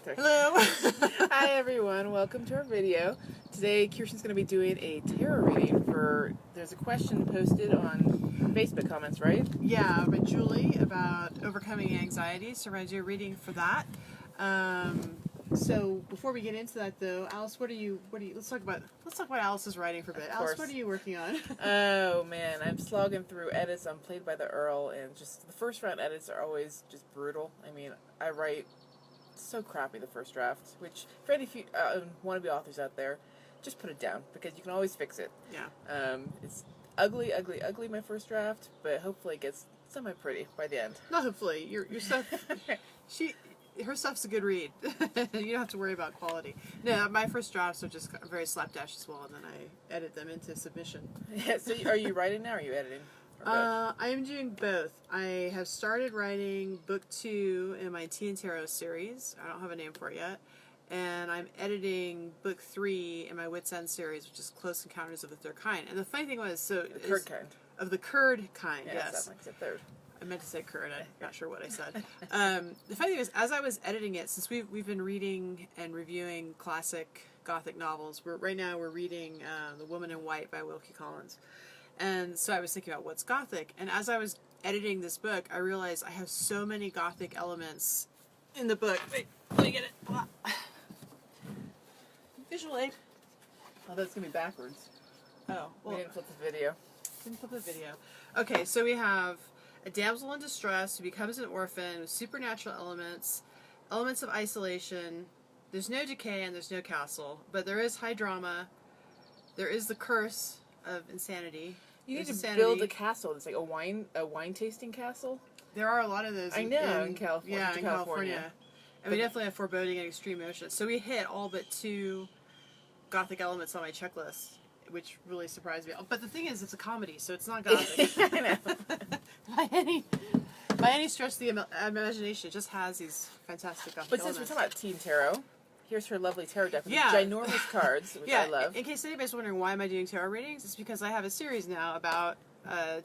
Hello! Hi everyone, welcome to our video. Today Kirsten's going to be doing a tarot reading for, there's a question posted on Facebook comments, right? Yeah, by Julie about overcoming anxiety, so we're going to do a reading for that. So before we get into that though, Alice, let's talk about Alice's writing for a bit. Alice, what are you working on? Oh man, I'm slogging through edits on Played by the Earl, and just the first round edits are always just brutal. I mean, I write so crappy the first draft, which for any wannabe authors out there, just put it down because you can always fix it. Yeah. It's ugly, ugly, ugly my first draft, but hopefully it gets semi-pretty by the end. Not hopefully. Your stuff. Her stuff's a good read. You don't have to worry about quality. No, my first drafts are just very slapdash as well, and then I edit them into submission. Yeah. So are you writing now, or are you editing? I am doing both. I have started writing book 2 in my Tea and Tarot series. I don't have a name for it yet. And I'm editing book 3 in my Wits End series, which is Close Encounters of the Third Kind. And the funny thing was, The curd kind. Of the curd kind, Yeah, yes. Like the third. I meant to say curd. I'm not sure what I said. The funny thing is, as I was editing it, since we've been reading and reviewing classic Gothic novels, right now we're reading The Woman in White by Wilkie Collins. And so I was thinking about what's Gothic. And as I was editing this book, I realized I have so many Gothic elements in the book. Wait, let me get it. Visual aid. Oh, that's going to be backwards. Oh, well. We didn't flip the video. Didn't flip the video. Okay, so we have a damsel in distress who becomes an orphan with supernatural elements, elements of isolation. There's no decay and there's no castle, but there is high drama. There is the curse of insanity. You need to build a castle. It's like a wine tasting castle. There are a lot of those. I know in California. Yeah, in California. And we definitely have foreboding and extreme emotion. So we hit all but 2 Gothic elements on my checklist, which really surprised me. But the thing is, it's a comedy, so it's not Gothic. I know. by any stretch of the imagination, it just has these fantastic Gothic elements. But since we're talking about Teen Tarot, here's her lovely tarot deck with Yeah. ginormous cards, which I love. In case anybody's wondering why am I doing tarot readings, it's because I have a series now about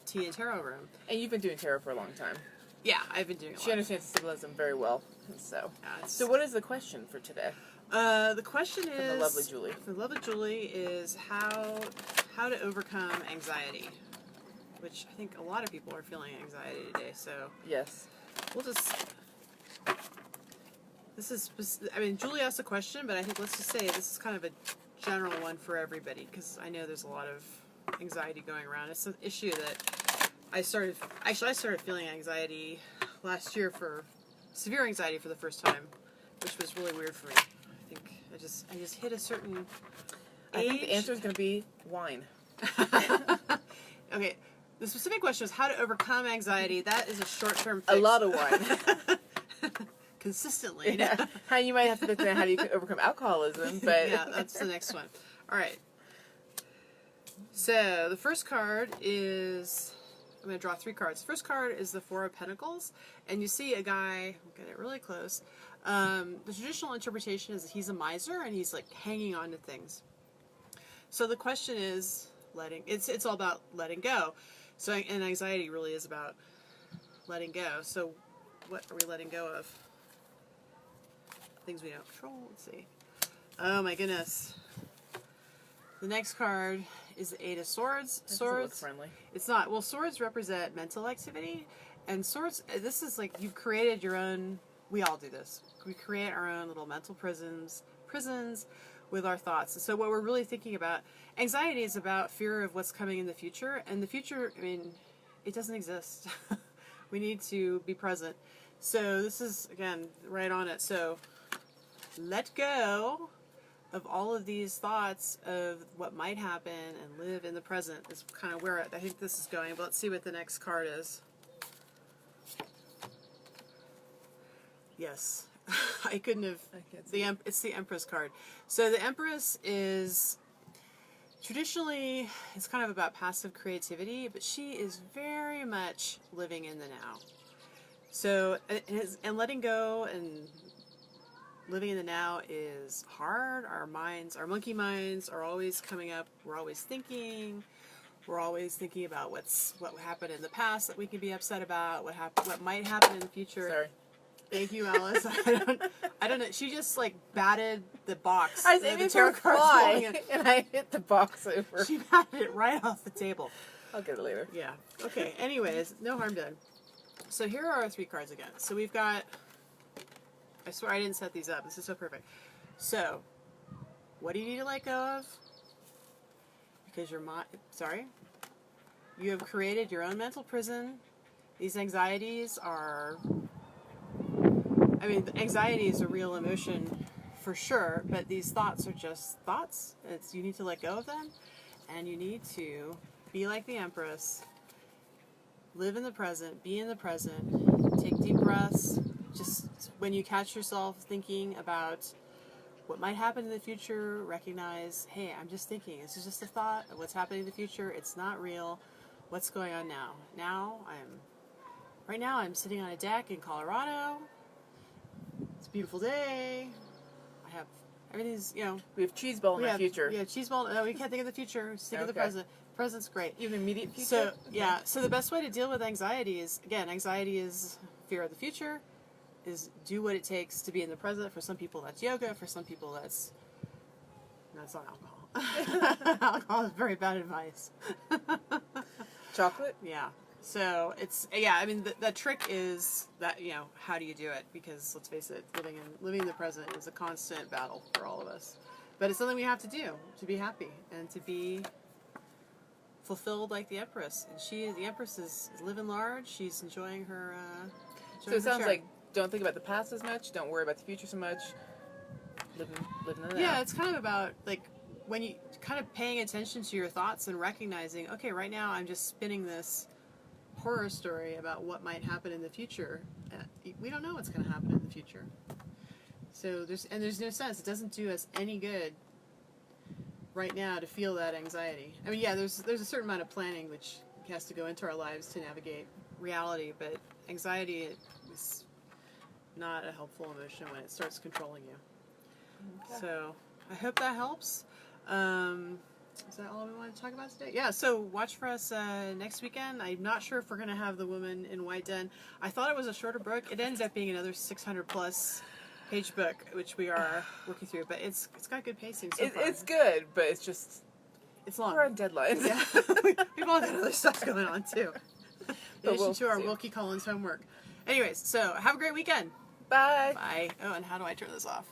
tea and tarot room. And you've been doing tarot for a long time. Yeah, I've been doing it. She understands symbolism very well. So, Yeah, so what is the question for today? The question is, the lovely Julie. The lovely Julie is how to overcome anxiety, which I think a lot of people are feeling anxiety today. So yes, we'll just. Julie asked a question, but I think let's just say this is kind of a general one for everybody because I know there's a lot of anxiety going around. It's an issue that I started feeling anxiety last year, for severe anxiety for the first time, which was really weird for me. I think I just hit a certain age. I think the answer is going to be wine. Okay, the specific question is how to overcome anxiety. That is a short-term fix. A lot of wine. Consistently. Yeah. How you might have to understand how do you overcome alcoholism, but yeah, that's the next one. All right. So the first card is, I'm going to draw 3 cards. The first card is the 4 of Pentacles, and you see a guy. I'll get it really close. The traditional interpretation is that he's a miser and he's like hanging on to things. So the question is it's all about letting go. So, and anxiety really is about letting go. So what are we letting go of? Things we don't control. Let's see. Oh my goodness. The next card is the 8 of Swords. Swords. Look friendly. It's not. Well, swords represent mental activity, and swords. This is like you've created your own. We all do this. We create our own little mental prisons with our thoughts. And so what we're really thinking about, anxiety is about fear of what's coming in the future, and the future. I mean, it doesn't exist. We need to be present. So this is again right on it. So let go of all of these thoughts of what might happen and live in the present is kind of where I think this is going. But let's see what the next card is. Yes. I couldn't have. It's the Empress card. So the Empress is traditionally, it's kind of about passive creativity, but she is very much living in the now. So, and letting go and living in the now is hard. Our monkey minds are always coming up. We're always thinking. We're always thinking about what happened in the past that we can be upset about, what might happen in the future. Sorry. Thank you, Alice. I don't know. She just like batted the box. I was the aiming tarot for a cards falling fly, in. and I hit the box over. She batted it right off the table. I'll get it later. Yeah. Okay. Anyways, no harm done. So here are our 3 cards again. So we've got. I swear I didn't set these up. This is so perfect. So, what do you need to let go of? Because your mind. Sorry. You have created your own mental prison. These anxieties are. I mean, anxiety is a real emotion for sure, but these thoughts are just thoughts. You need to let go of them, and you need to be like the Empress. Live in the present, be in the present, take deep breaths. Just when you catch yourself thinking about what might happen in the future, recognize, hey, I'm just thinking. This is just a thought of what's happening in the future. It's not real. What's going on now? Right now I'm sitting on a deck in Colorado. It's a beautiful day. I have everything's, We have cheese ball in the future. Yeah, cheese ball. No, we can't think of the future. Just think of the present. Present's great. You have immediate future? So, yeah. So the best way to deal with anxiety is, again, anxiety is fear of the future, is do what it takes to be in the present. For some people, that's yoga. For some people, that's not alcohol. Alcohol is very bad advice. Chocolate? Yeah. So I mean, the trick is that, how do you do it? Because let's face it, living in the present is a constant battle for all of us. But it's something we have to do to be happy and to be fulfilled like the Empress. And the Empress is living large. She's enjoying her. So it sounds like don't think about the past as much. Don't worry about the future so much. Living in the now. Yeah, it's kind of about like when you kind of paying attention to your thoughts and recognizing, okay, right now I'm just spinning this horror story about what might happen in the future. We don't know what's going to happen in the future. So there's no sense. It doesn't do us any good right now to feel that anxiety. I mean, yeah, there's a certain amount of planning which has to go into our lives to navigate reality, but anxiety is not a helpful emotion when it starts controlling you. Okay. So I hope that helps. Is that all we want to talk about today? Yeah, so watch for us next weekend. I'm not sure if we're going to have The Woman in White Den. I thought it was a shorter book. It ended up being another 600-plus page book, which we are working through. But it's got good pacing so far. It's good, but it's just... It's long. We're on deadlines. Yeah. We've all got other stuff going on, too. In addition to our Wilkie Collins homework. Anyways, so have a great weekend. Bye. Bye. Oh, and how do I turn this off?